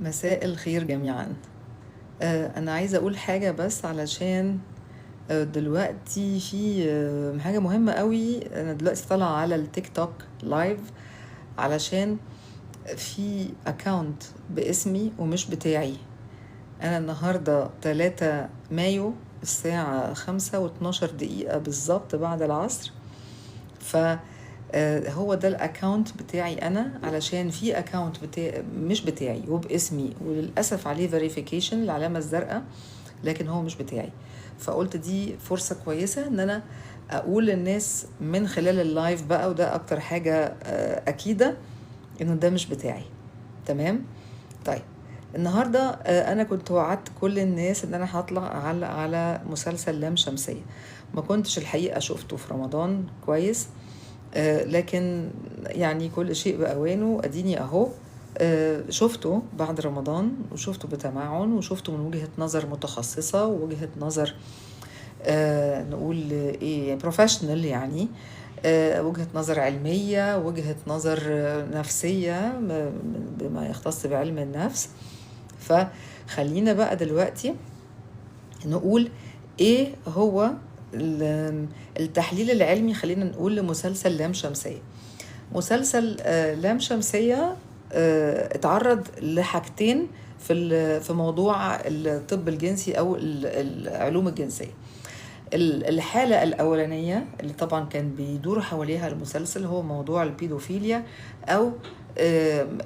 مساء الخير جميعا. أنا عايزة أقول حاجة بس علشان دلوقتي في حاجة مهمة قوي. أنا دلوقتي طالعة على التيك توك لايف علشان في أكاونت باسمي ومش بتاعي. أنا النهاردة 3 مايو الساعة 5:12 بالظبط بعد العصر. هو ده الاكاونت بتاعي انا، علشان في اكاونت مش بتاعي وباسمي وللاسف عليه فيريفيكيشن العلامه الزرقاء، لكن هو مش بتاعي. فقلت دي فرصه كويسه ان انا اقول للناس من خلال اللايف بقى، وده اكتر حاجه اكيده انه ده مش بتاعي. تمام. طيب النهارده انا كنت وعدت كل الناس ان انا هطلع على مسلسل لام شمسيه. ما كنتش الحقيقه شفته في رمضان كويس، لكن يعني كل شيء بأوانه. أديني أهو شفته بعد رمضان، وشفته بتمعن، وشفته من وجهة نظر متخصصة ووجهة نظر نقول إيه بروفيشنال، يعني وجهة نظر علمية، وجهة نظر نفسية بما يختص بعلم النفس. فخلينا بقى دلوقتي نقول إيه هو التحليل العلمي. خلينا نقول لمسلسل لام شمسية. مسلسل لام شمسية اتعرض لحاجتين في موضوع الطب الجنسي أو العلوم الجنسية. الحالة الأولانية اللي طبعا كان بيدور حواليها المسلسل هو موضوع البيدوفيليا، أو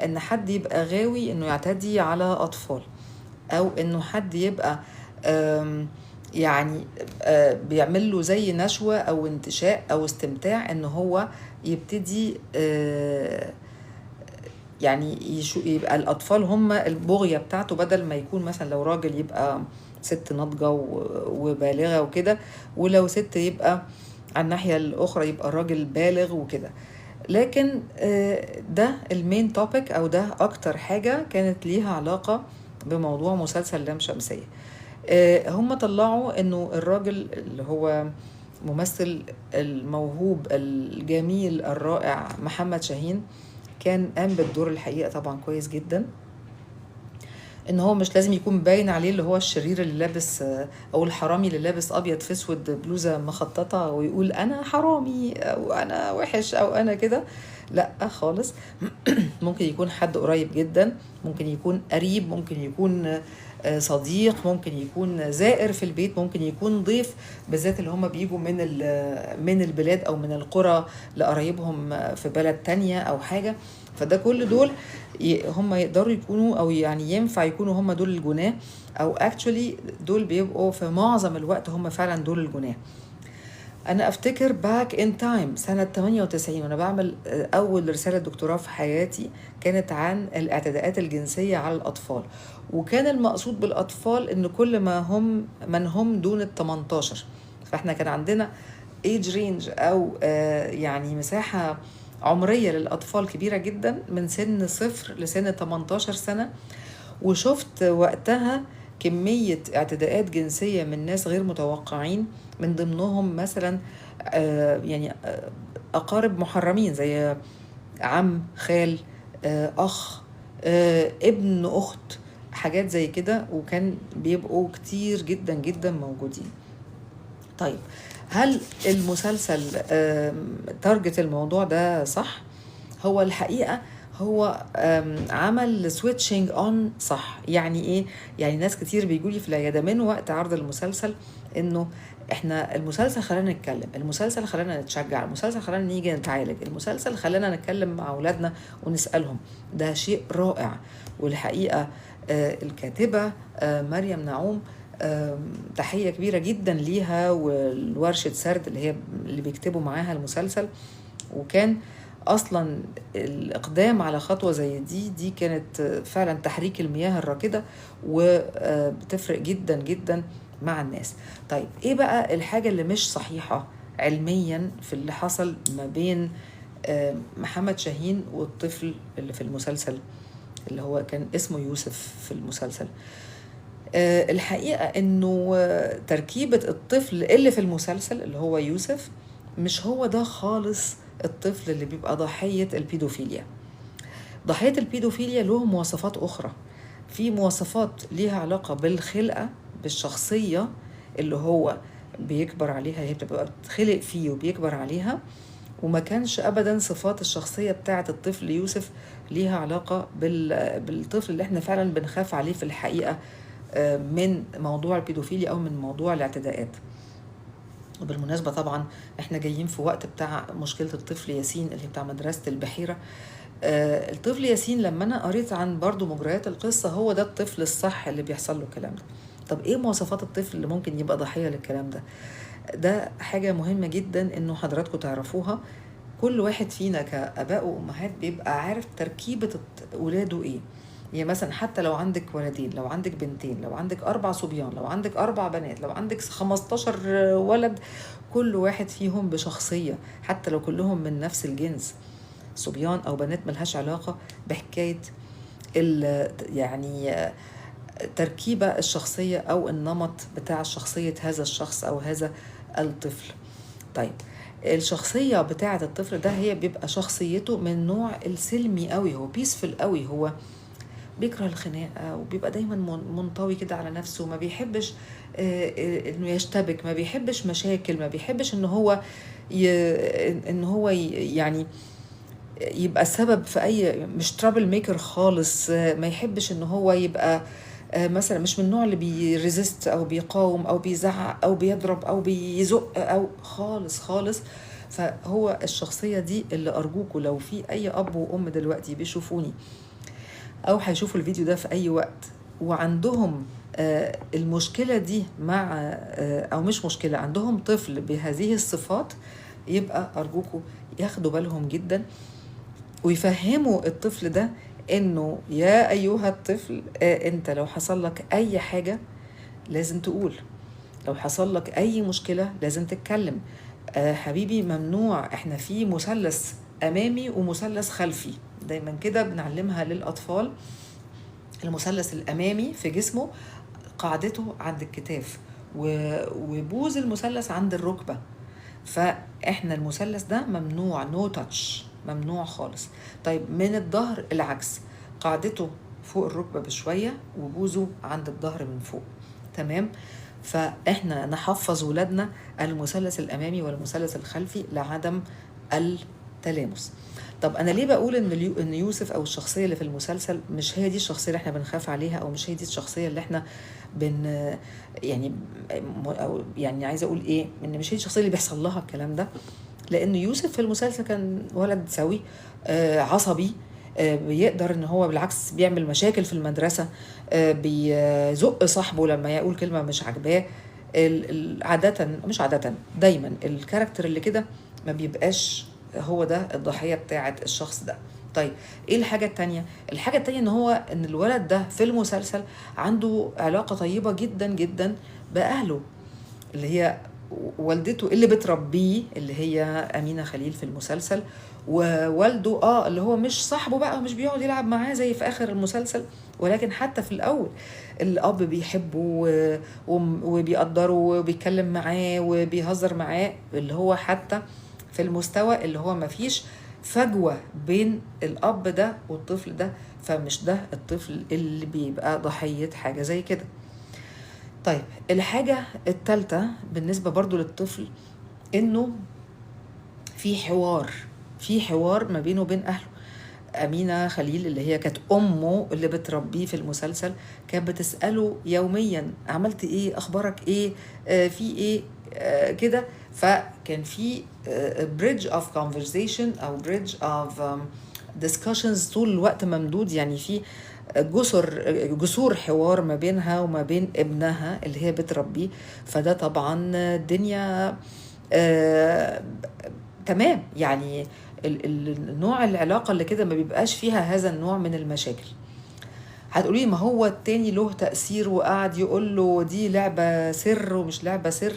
إن حد يبقى غاوي إنه يعتدي على أطفال، أو إنه حد يبقى يعني بيعمل له زي نشوة أو انتشاء أو استمتاع، إن هو يبتدي يعني يبقى الأطفال هم البغية بتاعته، بدل ما يكون مثلا لو راجل يبقى ست ناضجة وبالغة وكده، ولو ست يبقى على الناحية الأخرى يبقى راجل بالغ وكده. لكن ده المين توبيك، أو ده أكتر حاجة كانت ليها علاقة بموضوع مسلسل لام شمسية. هم طلعوا انه الراجل اللي هو ممثل الموهوب الجميل الرائع محمد شاهين كان قام بالدور الحقيقة طبعا كويس جدا. ان هو مش لازم يكون باين عليه اللي هو الشرير اللي لابس او الحرامي اللي لابس ابيض في اسود بلوزة مخططة ويقول انا حرامي او انا وحش او انا كده، لا خالص. ممكن يكون حد قريب جدا، ممكن يكون قريب، ممكن يكون صديق، ممكن يكون زائر في البيت، ممكن يكون ضيف، بالذات اللي هم بيجوا من البلاد او من القرى لقرايبهم في بلد تانية او حاجة. فده كل دول هم يقدروا يكونوا، او يعني ينفع يكونوا هم دول الجناه، او اكشولي دول بيبقوا في معظم الوقت هم فعلا دول الجناه. انا افتكر باك ان تايم سنة 98 وانا بعمل اول رسالة دكتوراه في حياتي، كانت عن الاعتداءات الجنسية على الاطفال. وكان المقصود بالاطفال ان كل من هم دون ال 18. فاحنا كان عندنا ايج رينج، او يعني مساحة عمرية للأطفال كبيرة جدا، من سن 0 لسن 18 سنة. وشفت وقتها كمية اعتداءات جنسية من ناس غير متوقعين، من ضمنهم مثلا يعني أقارب محرمين زي عم، خال، أخ، ابن أخت، حاجات زي كده، وكان بيبقوا كتير جدا جدا موجودين. طيب هل المسلسل تارجت الموضوع ده صح؟ هو الحقيقة هو عمل سويتشنج اون صح. يعني ايه؟ يعني ناس كتير بيجولي في العيادة من وقت عرض المسلسل انه احنا المسلسل خلانا نتكلم، المسلسل خلانا نتشجع، المسلسل خلانا نيجي نتعالج، المسلسل خلانا نتكلم مع اولادنا ونسألهم. ده شيء رائع. والحقيقة الكاتبة مريم نعوم، تحية كبيرة جدا ليها والورشة سرد اللي بيكتبوا معاها المسلسل. وكان اصلا الاقدام على خطوة زي دي كانت فعلا تحريك المياه الراكدة، وبتفرق جدا جدا مع الناس. طيب ايه بقى الحاجة اللي مش صحيحة علميا في اللي حصل ما بين محمد شاهين والطفل اللي في المسلسل اللي هو كان اسمه يوسف في المسلسل؟ الحقيقة انه تركيبة الطفل اللي في المسلسل اللي هو يوسف مش هو ده خالص الطفل اللي بيبقى ضحية البيدوفيليا. ضحية البيدوفيليا له مواصفات أخرى. في مواصفات ليها علاقة بالخلقة، بالشخصية اللي هو بيكبر عليها، هي بتبقى بتخلق فيه وبيكبر عليها. وما كانش أبدا صفات الشخصية بتاعة الطفل يوسف ليها علاقة بالطفل اللي احنا فعلا بنخاف عليه في الحقيقة من موضوع البيدوفيليا أو من موضوع الاعتداءات. وبالمناسبة طبعا احنا جايين في وقت بتاع مشكلة الطفل ياسين اللي بتاع مدرسة البحيرة. الطفل ياسين لما انا قريت عن برضو مجريات القصة، هو ده الطفل الصح اللي بيحصل له الكلام ده. طب ايه مواصفات الطفل اللي ممكن يبقى ضحية للكلام ده؟ ده حاجة مهمة جدا انه حضراتكم تعرفوها. كل واحد فينا كآباء وأمهات بيبقى عارف تركيبة ولاده ايه. يعني مثلا حتى لو عندك ولدين، لو عندك بنتين، لو عندك 4 صبيان، لو عندك 4 بنات، لو عندك 15 ولد، كل واحد فيهم بشخصية، حتى لو كلهم من نفس الجنس، صبيان أو بنات، ملهاش علاقة بحكاية يعني تركيبة الشخصية أو النمط بتاع شخصية هذا الشخص أو هذا الطفل. طيب الشخصية بتاعة الطفل ده هي بيبقى شخصيته من نوع السلمي قوي، هو بيسفل قوي، هو بيكره الخناقة وبيبقى دايما منطوي كده على نفسه، ما بيحبش انه يشتبك، ما بيحبش مشاكل، ما بيحبش ان هو يعني يبقى سبب في اي، مش ترابل ميكر خالص. ما يحبش ان هو يبقى مثلا مش من النوع اللي بيريزست او بيقاوم او بيزعق او بيضرب او بيزق او خالص خالص. فهو الشخصية دي اللي أرجوكوا لو في أي أب وأم دلوقتي بيشوفوني أو هيشوفوا الفيديو ده في أي وقت وعندهم المشكلة دي مع أو مش مشكلة، عندهم طفل بهذه الصفات، يبقى أرجوكوا ياخدوا بالهم جدا ويفهموا الطفل ده إنه يا أيها الطفل أنت لو حصل لك أي حاجة لازم تقول، لو حصل لك أي مشكلة لازم تتكلم. حبيبي ممنوع، احنا في مثلث أمامي ومثلث خلفي، دايما كده بنعلمها للأطفال. المثلث الأمامي في جسمه قاعدته عند الكتاف وبوز المثلث عند الركبة، فإحنا المثلث ده ممنوع، نو تاتش، ممنوع خالص. طيب من الظهر العكس، قاعدته فوق الركبة بشوية وبوزه عند الظهر من فوق، تمام؟ فإحنا نحفظ ولادنا المثلث الأمامي والمثلث الخلفي لعدم التلامس. طب انا ليه بقول ان يوسف او الشخصيه اللي في المسلسل مش هي دي الشخصيه اللي احنا بنخاف عليها، او مش هي دي الشخصيه اللي احنا يعني او يعني عايزه اقول ايه، ان مش هي دي الشخصيه اللي بيحصل لها الكلام ده؟ لان يوسف في المسلسل كان ولد سوي، عصبي، بيقدر ان هو بالعكس بيعمل مشاكل في المدرسه، بيزق صاحبه لما يقول كلمه مش عاجباه. عاده، مش عاده، دايما الكاركتر اللي كده ما بيبقاش هو ده الضحية بتاعة الشخص ده. طيب ايه الحاجة التانية؟ الحاجة التانية ان الولد ده في المسلسل عنده علاقة طيبة جدا جدا بأهله، اللي هي والدته اللي بتربيه اللي هي أمينة خليل في المسلسل، ووالده اللي هو مش صاحبه بقى، مش بيقعد يلعب معاه زي في آخر المسلسل، ولكن حتى في الأول الأب بيحبه وبيقدره وبيتكلم معاه وبيهزر معاه، اللي هو حتى في المستوى اللي هو مفيش فجوة بين الأب ده والطفل ده، فمش ده الطفل اللي بيبقى ضحية حاجة زي كده. طيب الحاجة الثالثة بالنسبة برضو للطفل، إنه في حوار ما بينه وبين أهله. أمينة خليل اللي هي كانت أمه اللي بتربيه في المسلسل كانت بتسأله يوميا عملت إيه، أخبارك إيه، في إيه، كده. فكان في bridge of conversation أو bridge of discussions طول الوقت ممدود، يعني في جسور حوار ما بينها وما بين ابنها اللي هي بتربيه. فده طبعا الدنيا تمام، يعني النوع العلاقة اللي كده ما بيبقاش فيها هذا النوع من المشاكل. هتقولي ما هو التاني له تأثير وقاعد يقول له دي لعبة سر ومش لعبة سر.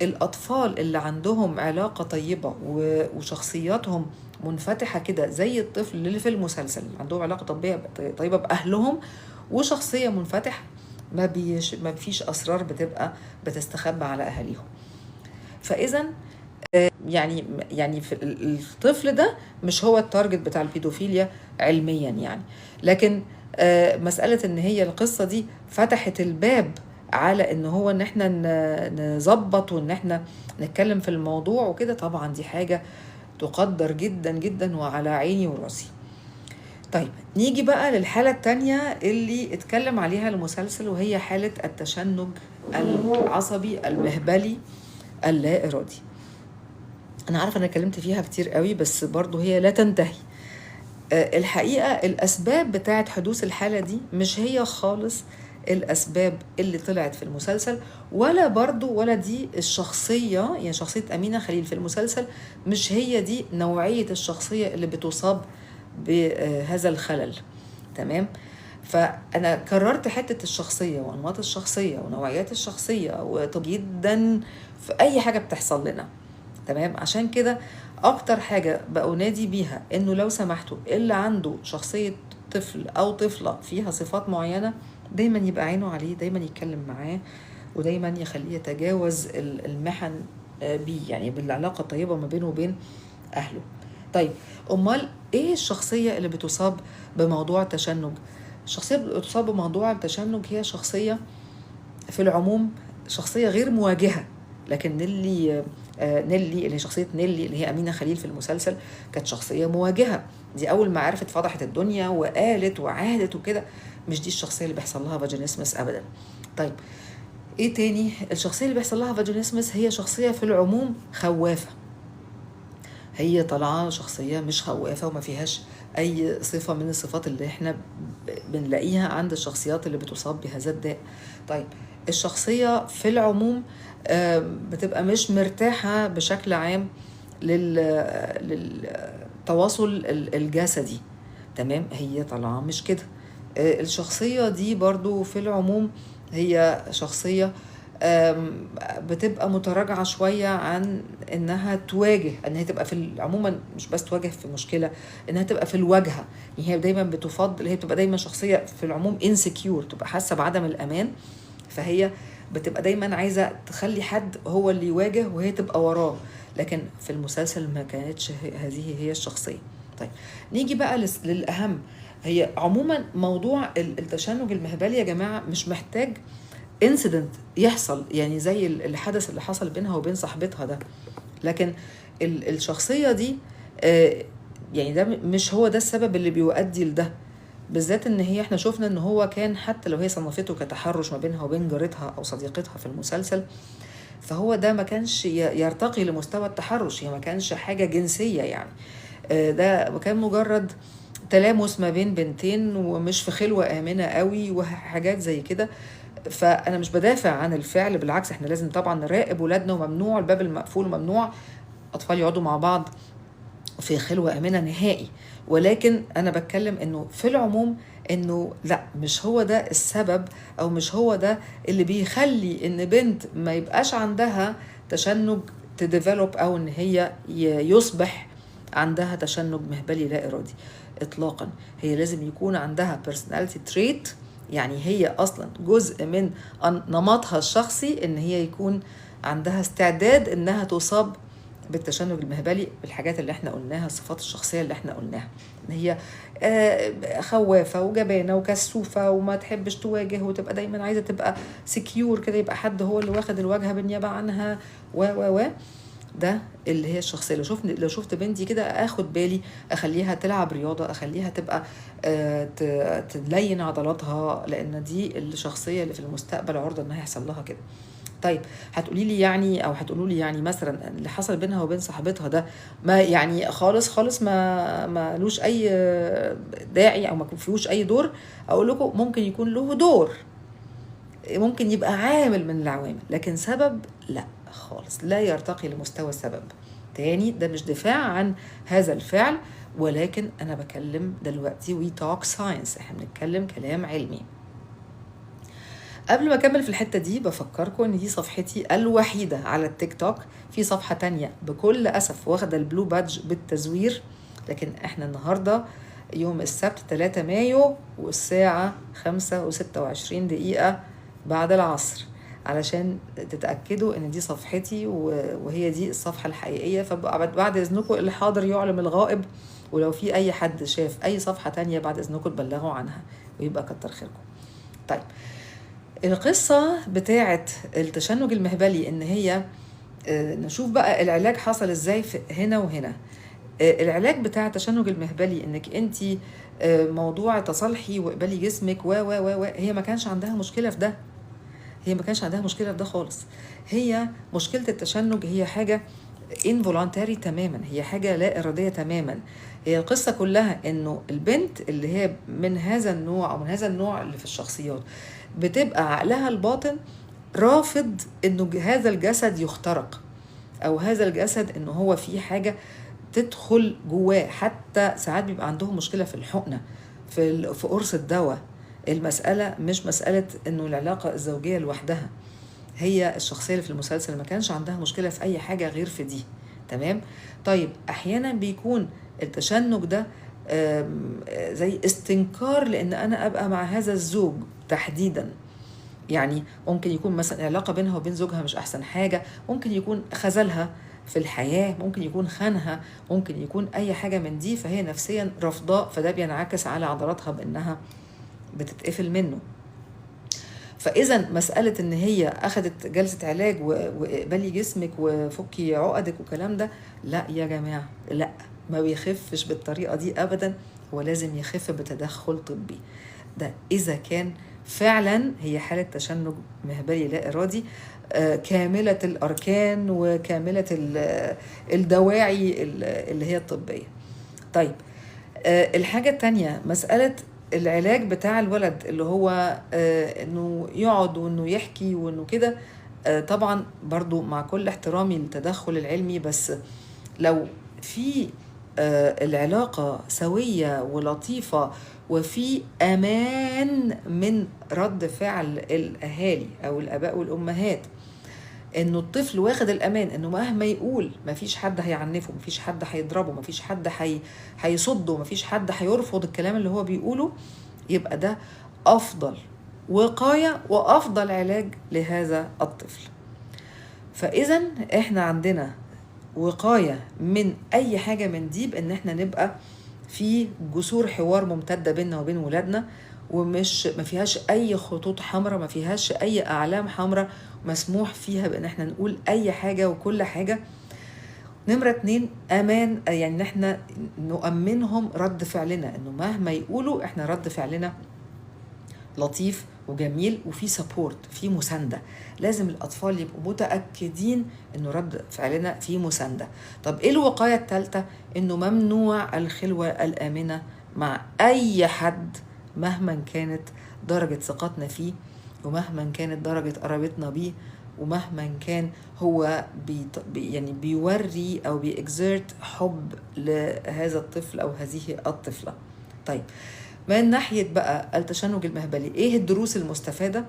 الأطفال اللي عندهم علاقة طيبة وشخصياتهم منفتحة كده زي الطفل اللي في المسلسل، عندهم علاقة طيبة بأهلهم وشخصية منفتحة، ما فيش أسرار بتبقى بتستخبى على أهاليهم. فإذا يعني في الطفل ده مش هو التارجت بتاع البيدوفيليا علميا يعني، لكن مسألة ان هي القصة دي فتحت الباب على ان هو ان احنا نظبط وان احنا نتكلم في الموضوع وكده، طبعا دي حاجة تقدر جدا جدا وعلى عيني وراسي. طيب نيجي بقى للحالة التانية اللي اتكلم عليها المسلسل، وهي حالة التشنج العصبي المهبلي اللا إرادي. أنا عارفة أنا اتكلمت فيها كتير قوي، بس برضو هي لا تنتهي. الحقيقة الأسباب بتاعت حدوث الحالة دي مش هي خالص الأسباب اللي طلعت في المسلسل، ولا دي الشخصية، يعني شخصية أمينة خليل في المسلسل مش هي دي نوعية الشخصية اللي بتصاب بهذا الخلل. تمام؟ فأنا كررت حتة الشخصية وأنماط الشخصية ونوعيات الشخصية وطب جدا في أي حاجة بتحصل لنا. تمام؟ عشان كده اكتر حاجة بأنادي بيها انه لو سمحتوا اللي عنده شخصية طفل او طفلة فيها صفات معينة دايما يبقى عينه عليه، دايما يتكلم معاه، ودايما يخليه يتجاوز المحن بيه، يعني بالعلاقة الطيبة ما بينه وبين اهله. طيب امال ايه الشخصية اللي بتصاب بموضوع التشنج؟ الشخصية اللي بتصاب بموضوع التشنج هي شخصية في العموم شخصية غير مواجهة. لكن نيلي اللي هي شخصية نيلي اللي هي أمينة خليل في المسلسل كانت شخصية مواجهة. دي أول ما عرفت فضحت الدنيا وقالت وعادت وكده. مش دي الشخصية اللي بيحصل لها فاجينيسمس أبدا. طيب إيه تاني؟ الشخصية اللي بيحصل لها فاجينيسمس هي شخصية في العموم خوافة. هي طالعة شخصية مش خوافة وما فيهاش أي صفة من الصفات اللي احنا بنلاقيها عند الشخصيات اللي بتصاب بهذا الداء. طيب الشخصية في العموم بتبقى مش مرتاحة بشكل عام للتواصل الجسدي. تمام؟ هي طالعة مش كده. الشخصية دي برضو في العموم هي شخصية بتبقى متراجعة شوية عن انها تواجه، ان هي تبقى في عموما مش بس تواجه في مشكلة، انها تبقى في الواجهة. يعني هي دايما بتفضل، هي بتبقى دايما شخصية في العموم انسكيور، تبقى حاسة بعدم الامان، فهي بتبقى دايما عايزة تخلي حد هو اللي يواجه وهي تبقى وراه. لكن في المسلسل ما كانتش هذه هي الشخصية. طيب نيجي بقى للأهم. هي عموما موضوع التشنج المهبلي يا جماعة مش محتاج انسيدنت يحصل، يعني زي الحدث اللي حصل بينها وبين صاحبتها ده. لكن الشخصية دي يعني ده مش هو ده السبب اللي بيؤدي لده، بالذات ان هي احنا شفنا ان هو كان حتى لو هي صنفته كتحرش ما بينها وبين جارتها او صديقتها في المسلسل، فهو ده ما كانش يرتقي لمستوى التحرش، هي ما كانش حاجة جنسية يعني. ده كان مجرد تلامس ما بين بنتين ومش في خلوة آمنة قوي وحاجات زي كده. فأنا مش بدافع عن الفعل، بالعكس احنا لازم طبعا نراقب ولادنا، وممنوع الباب المقفول، وممنوع أطفال يقعدوا مع بعض في خلوة آمنة نهائي. ولكن أنا بتكلم إنه في العموم إنه لا، مش هو ده السبب، أو مش هو ده اللي بيخلي إن بنت ما يبقاش عندها تشنج تديفلوب، أو إن هي يصبح عندها تشنج مهبلي لا إرادي إطلاقا. هي لازم يكون عندها personality trait، يعني هي أصلا جزء من نمطها الشخصي إن هي يكون عندها استعداد إنها تصاب بالتشنج المهبلي بالحاجات اللي احنا قلناها، الصفات الشخصية اللي احنا قلناها، ان هي خوافة وجبانة وكسوفة وما تحبش تواجه، وتبقى دايما عايزة تبقى سكيور كده، يبقى حد هو اللي واخد الواجهة بالنيابة عنها و ده اللي هي الشخصية. لو شفت بنتي كده اخد بالي، اخليها تلعب رياضة، اخليها تبقى تلين عضلاتها، لان دي الشخصية اللي في المستقبل عرضة انها يحصل لها كده. طيب هتقولي لي يعني، او هتقولوا لي يعني مثلا اللي حصل بينها وبين صاحبتها ده ما يعني خالص ما لوش اي داعي، او ما فيهوش اي دور. اقول لكم ممكن يكون له دور، ممكن يبقى عامل من العوامل، لكن سبب لا خالص، لا يرتقي لمستوى السبب. تاني ده مش دفاع عن هذا الفعل، ولكن انا بكلم دلوقتي وي توك ساينس، احنا بنتكلم كلام علمي. قبل ما اكمل في الحته دي بفكركم ان دي صفحتي الوحيده على التيك توك. في صفحه تانية بكل اسف واخده البلو بادج بالتزوير، لكن احنا النهارده يوم السبت 3 مايو والساعه 5:26 بعد العصر، علشان تتاكدوا ان دي صفحتي وهي دي الصفحه الحقيقيه. فبعد اذنكم اللي حاضر يعلم الغائب، ولو في اي حد شاف اي صفحة تانية بعد اذنكم تبلغوا عنها، ويبقى كتر خيركم. طيب القصة بتاعة التشنج المهبلي ان هي نشوف بقى العلاج حصل ازاي في هنا وهنا. العلاج بتاع التشنج المهبلي انك انت موضوع تصلحي واقبلي جسمك و هي ما كانش عندها مشكلة في ده، هي ما كانش عندها مشكلة في ده خالص. هي مشكلة التشنج هي حاجة involuntary تماما، هي حاجة لا إرادية تماما. هي القصة كلها إنه البنت اللي هي من هذا النوع أو من هذا النوع اللي في الشخصيات بتبقى عقلها الباطن رافض إنه هذا الجسد يخترق، أو هذا الجسد إنه هو فيه حاجة تدخل جواه. حتى ساعات بيبقى عندهم مشكلة في الحقنة، في قرص الدواء. المسألة مش مسألة إنه العلاقة الزوجية لوحدها، هي الشخصية اللي في المسلسل ما كانش عندها مشكلة في أي حاجة غير في دي. تمام. طيب أحيانا بيكون التشنج ده زي استنكار لأن أنا أبقى مع هذا الزوج تحديدا. يعني ممكن يكون مثلا العلاقة بينها وبين زوجها مش أحسن حاجة، ممكن يكون خذلها في الحياة، ممكن يكون خانها، ممكن يكون أي حاجة من دي، فهي نفسيا رفضاء، فده بينعكس على عضلاتها بأنها بتتقفل منه. فإذا مسألة إن هي أخدت جلسة علاج وقبلي جسمك وفكي عقدك وكلام ده، لا يا جماعة، لا، ما بيخفش بالطريقة دي أبدا. هو لازم يخف بتدخل طبي، ده إذا كان فعلا هي حالة تشنج مهبلي لا إرادي كاملة الأركان وكاملة الدواعي اللي هي الطبية. طيب الحاجة التانية مسألة العلاج بتاع الولد اللي هو انه يقعد وانه يحكي وانه كده. طبعا برضو مع كل احترامي للتدخل العلمي، بس لو في العلاقة سوية ولطيفة وفي أمان من رد فعل الأهالي أو الآباء والأمهات، انه الطفل واخد الامان انه مهما يقول مفيش حد هيعنفه، مفيش حد هيضربه، مفيش حد هيصده، مفيش حد هيرفض الكلام اللي هو بيقوله، يبقى ده افضل وقاية وافضل علاج لهذا الطفل. فاذا احنا عندنا وقاية من اي حاجة من دي بان احنا نبقى في جسور حوار ممتدة بيننا وبين ولادنا، ومش ما فيهاش اي خطوط حمراء، ما فيهاش اي اعلام حمراء مسموح فيها بان احنا نقول اي حاجة وكل حاجة. نمرة 2 امان، يعني ان احنا نؤمنهم رد فعلنا، انه مهما يقولوا احنا رد فعلنا لطيف وجميل وفي سبورت، في مساندة. لازم الأطفال يبقوا متأكدين إنه رد فعلنا في مساندة. طب إيه الوقاية الثالثة؟ إنه ممنوع الخلوة الآمنة مع أي حد مهما كانت درجة ثقتنا فيه، ومهما كانت درجة قرابتنا بيه، ومهما كان هو يعني بيوري أو بيexert حب لهذا الطفل أو هذه الطفلة. طيب من ناحية بقى التشنج المهبلي، ايه الدروس المستفادة؟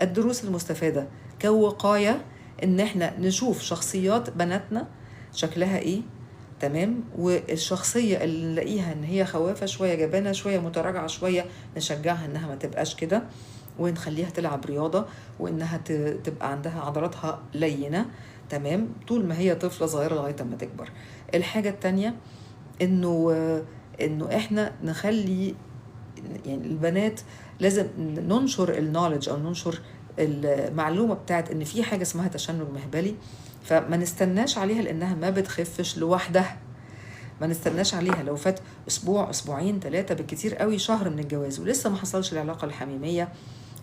الدروس المستفادة كوقاية ان احنا نشوف شخصيات بناتنا شكلها ايه، تمام، والشخصية اللي نلاقيها ان هي خوافة شوية، جبانة شوية، متراجعة شوية، نشجعها انها ما تبقاش كده، ونخليها تلعب رياضة، وانها تبقى عندها عضلاتها لينة، تمام، طول ما هي طفلة صغيرة لغاية ما تكبر. الحاجة التانية انه احنا نخلي يعني البنات لازم ننشر النولج او ننشر المعلومه بتاعت ان في حاجه اسمها تشنج مهبلي، فما نستناش عليها لانها ما بتخفش لوحدها. ما نستناش عليها، لو فات اسبوع، اسبوعين، 3 بالكتير قوي، شهر من الجواز ولسه ما حصلش العلاقه الحميميه،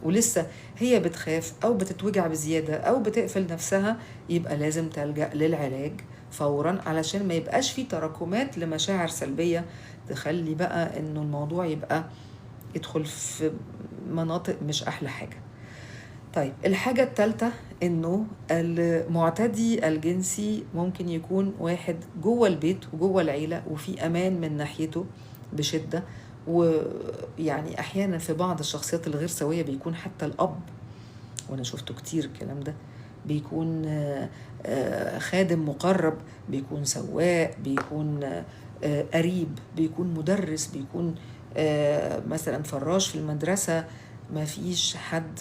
ولسه هي بتخاف او بتتوجع بزياده او بتقفل نفسها، يبقى لازم تلجأ للعلاج فورا علشان ما يبقاش في تراكمات لمشاعر سلبيه تخلي بقى انه الموضوع يبقى يدخل في مناطق مش احلى حاجة. طيب الحاجة الثالثة انه المعتدي الجنسي ممكن يكون واحد جوه البيت وجوه العيلة وفي امان من ناحيته بشدة، ويعني احيانا في بعض الشخصيات الغير سوية بيكون حتى الاب، وانا شفته كتير الكلام ده، بيكون خادم مقرب، بيكون سواق، بيكون قريب، بيكون مدرس، بيكون مثلا فراش في المدرسة. ما فيش حد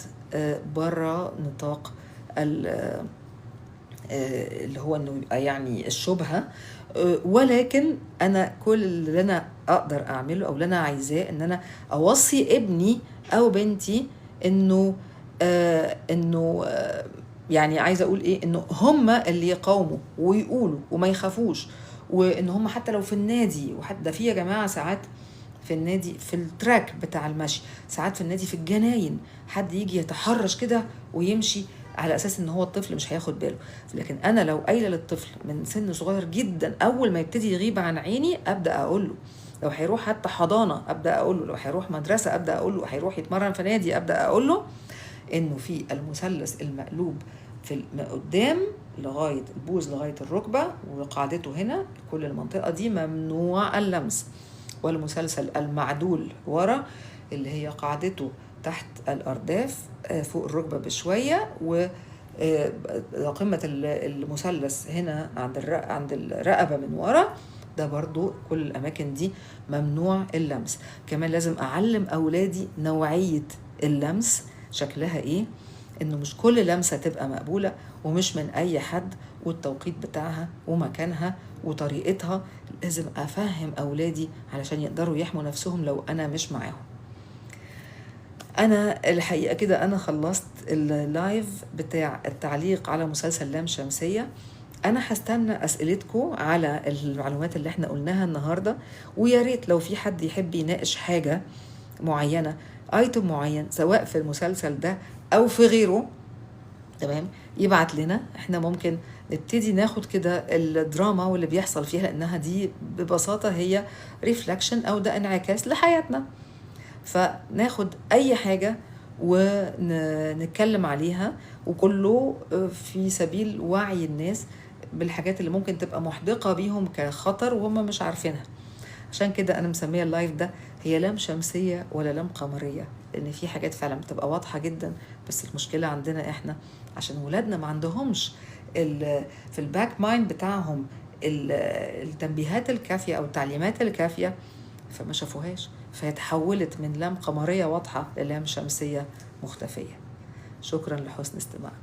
بره نطاق اللي هو انه يبقى يعني الشبهة، ولكن انا كل اللي انا اقدر اعمله او اللي انا عايزاه ان انا اوصي ابني او بنتي انه يعني عايزه اقول ايه، انه هم اللي يقاوموا ويقولوا وما يخافوش، وان هم حتى لو في النادي، وحتى في يا جماعه ساعات في النادي في التراك بتاع المشي، ساعات في النادي في الجناين حد يجي يتحرش كده ويمشي على اساس ان هو الطفل مش هياخد باله. لكن انا لو قايله للطفل من سن صغير جدا اول ما يبتدي يغيب عن عيني ابدا اقول له، لو هيروح حتى حضانه ابدا اقول له، لو هيروح مدرسه ابدا اقول له، هيروح يتمرن في نادي ابدا اقول له انه في المثلث المقلوب في قدام لغايه البوز لغايه الركبه وقاعدته هنا، كل المنطقه دي ممنوع اللمس. والمسلسل المعدول ورا اللي هي قاعدته تحت الأرداف فوق الركبة بشوية، و قمة المثلث هنا عند الرقبة من ورا، ده برضو كل الأماكن دي ممنوع اللمس. كمان لازم أعلم أولادي نوعية اللمس شكلها إيه، إنه مش كل لمسة تبقى مقبولة ومش من أي حد، والتوقيت بتاعها ومكانها وطريقتها. لازم أفهم أولادي علشان يقدروا يحموا نفسهم لو أنا مش معاهم. أنا الحقيقة كده أنا خلصت اللايف بتاع التعليق على مسلسل لام شمسية. أنا هستنى أسئلتكم على المعلومات اللي احنا قلناها النهاردة، ويا ريت لو في حد يحب يناقش حاجة معينة، ايتم معين سواء في المسلسل ده أو في غيره، تمام، يبعت لنا. احنا ممكن نبتدي ناخد كده الدراما واللي بيحصل فيها، لأنها دي ببساطة هي ريفلكشن أو ده انعكاس لحياتنا، فناخد أي حاجة ونتكلم عليها، وكله في سبيل وعي الناس بالحاجات اللي ممكن تبقى محدقة بيهم كخطر وهم مش عارفينها. عشان كده أنا مسمية اللايف ده هي لام شمسية ولا لام قمرية، لأن في حاجات فعلا بتبقى واضحة جدا، بس المشكلة عندنا إحنا عشان ولادنا ما عندهمش في الباك مايند بتاعهم التنبيهات الكافية أو التعليمات الكافية، فما شافوهاش، فيتحولت من لام قمرية واضحة للام شمسية مختفية. شكرا لحسن استماعكم.